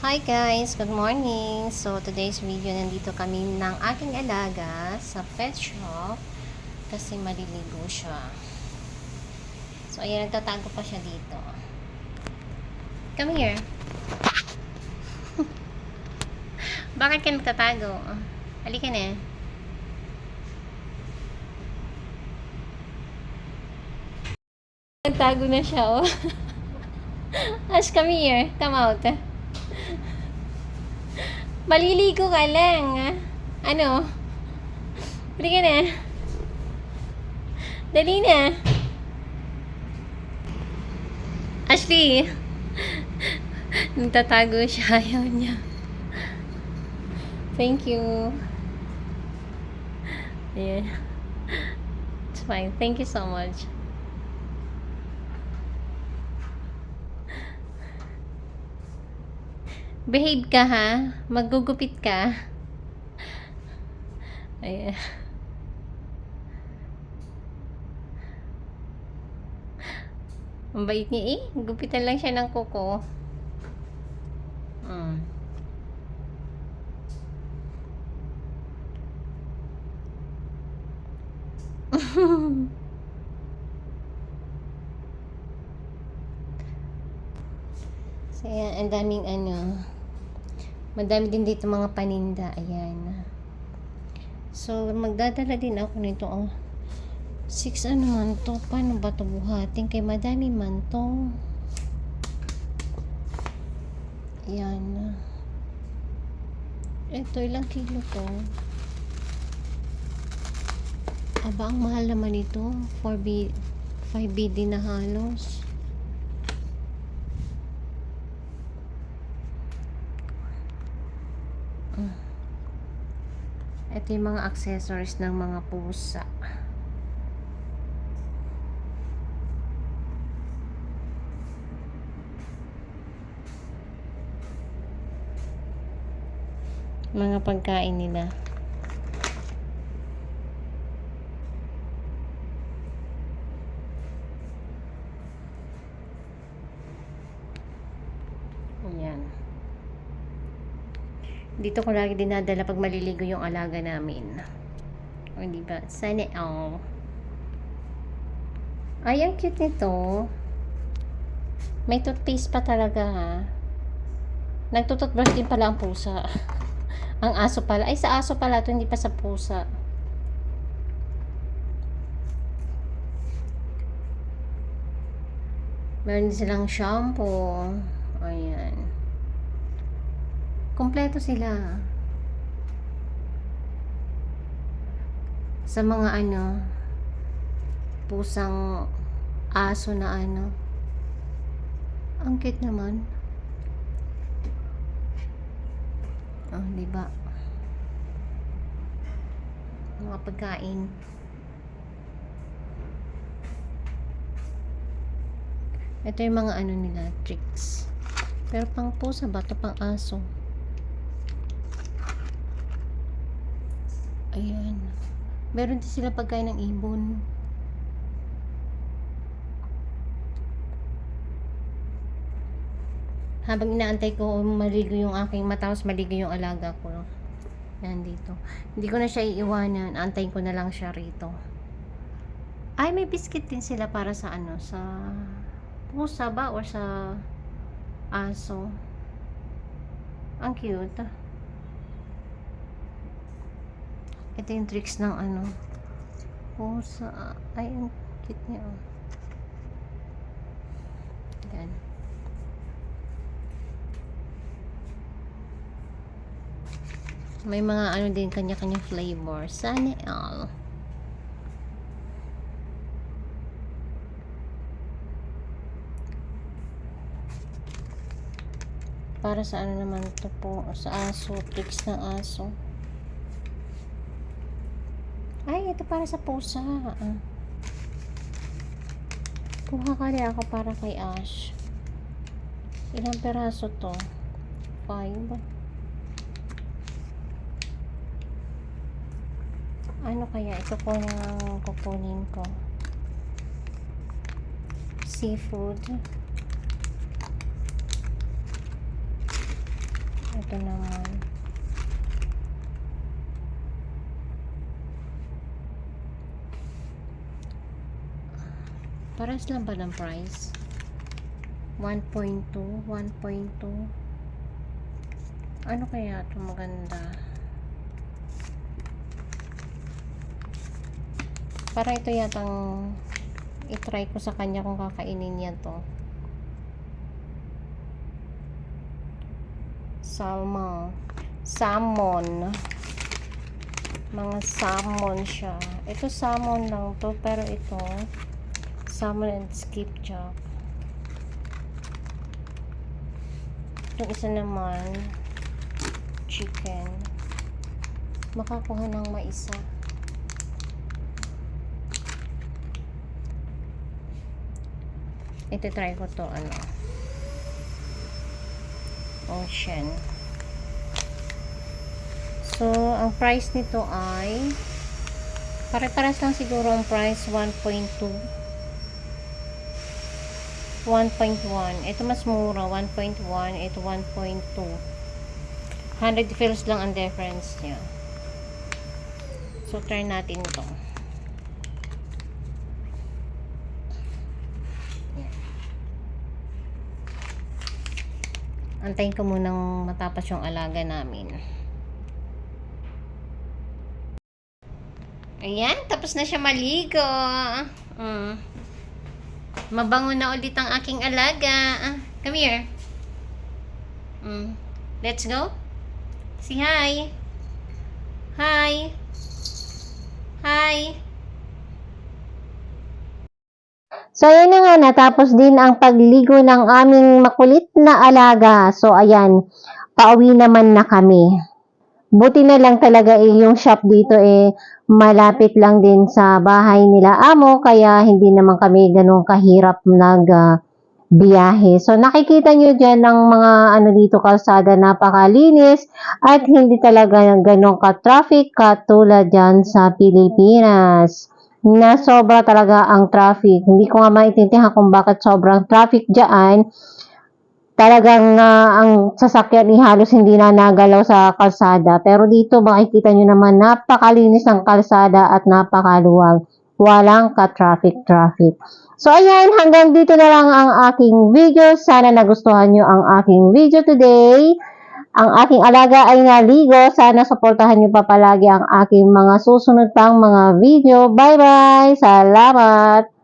Hi guys! Good morning! So today's video, nandito kami ng aking alaga sa pet shop kasi maliligo siya. So ayan, nagtatago pa siya dito. Come here! Bakit ka nagtatago? Halika na. Nagtago na siya, oh. Ash, come here. Come out. Maliligo ka lang. Ano? Dali ka na. Dali na. Ashley. Nagtatago siya. Ayaw niya. Thank you. Yeah. It's fine. Thank you so much. Behave ka, ha? Maggugupit ka. Ayan. Ang bait niya eh. Gupitan lang siya ng kuko. So, ayan. Ang daming madami din dito mga paninda. Ayan. So, magdadala din ako nito. 6 man to. Paano ba ito buhatin? Kay madami man to. Ayan. Ito, ilang kilo to? Aba, ang mahal naman ito. 5BD na halos. Ito yung mga accessories ng mga pusa. Mga pagkain nila. Ayan. Dito ko lagi dinadala pag maliligo yung alaga namin. O, diba? Sana all. Ay, ang cute nito. May toothpaste pa talaga, ha. Nagtututbrush din pala ang pusa. Ang aso pala. Ay, sa aso pala ito, hindi pa sa pusa. Meron silang shampoo. Ayan. Kompleto sila. Sa mga pusang aso na ang cute naman. Oh, diba? Mga pagkain. Ito yung mga nila, tricks. Pero pang pusa ba? Ito pang aso. Ayan. Meron din sila pagkain ng ibon. Habang inaantay ko maligo yung aking matapos maligo yung alaga ko. Yan dito. Hindi ko na siya iiwanan. Antayin ko na lang siya rito. Ay, may biscuit din sila para sa sa pusa ba or sa aso. Ang cute. Ito yung tricks ng pusa. Ay, ang cute niya. Yan. May mga din kanya-kanya flavor. Sana all. Para sa naman ito po? Sa aso. Tricks ng aso. Ay, ito para sa pusa. Kuha ka rin ako para kay Ash. Ilang peraso to? 5. Ano kaya? Ito po nang kukunin ko. Seafood. Ito naman. Paras lang ba ng price? 1.2, 1.2. Ano kaya ito maganda? Para ito yatang i-try ko sa kanya kung kakainin niya to. Salmon. Mga salmon siya. Ito salmon lang to, pero ito salmon and skipjack. Yung isa naman chicken. Makakuha ng maisa. Ito try ko to ocean. So, ang price nito ay pare-pares lang siguro ang price 1.2 1.1. Ito mas mura 1.1, ito 1.2. 100 fils lang ang difference niya. So, try natin ito. Antayin ko munang matapos yung alaga namin. Ayan, tapos na siya maligo. Mabango na ulit ang aking alaga. Come here. Let's go. Say hi. Hi. Hi. So, ayan na nga, natapos din ang pagligo ng aming makulit na alaga. So, ayan, pauwi naman na kami. Buti na lang talaga yung shop dito malapit lang din sa bahay nila amo, kaya hindi naman kami ganun kahirap biyahe. So, nakikita nyo dyan ng mga dito kalsada, napakalinis at hindi talaga ganun ka-traffic katulad dyan sa Pilipinas. Na sobra talaga ang traffic. Hindi ko nga maintindihan kung bakit sobrang traffic dyan. Talagang ang sasakyan halos hindi na nagalaw sa kalsada. Pero dito makikita nyo naman napakalinis ang kalsada at napakaluwag. Walang ka-traffic. So ayan, hanggang dito na lang ang aking video. Sana nagustuhan nyo ang aking video today. Ang aking alaga ay naligo. Sana suportahan nyo pa palagi ang aking mga susunod pang mga video. Bye-bye! Salamat!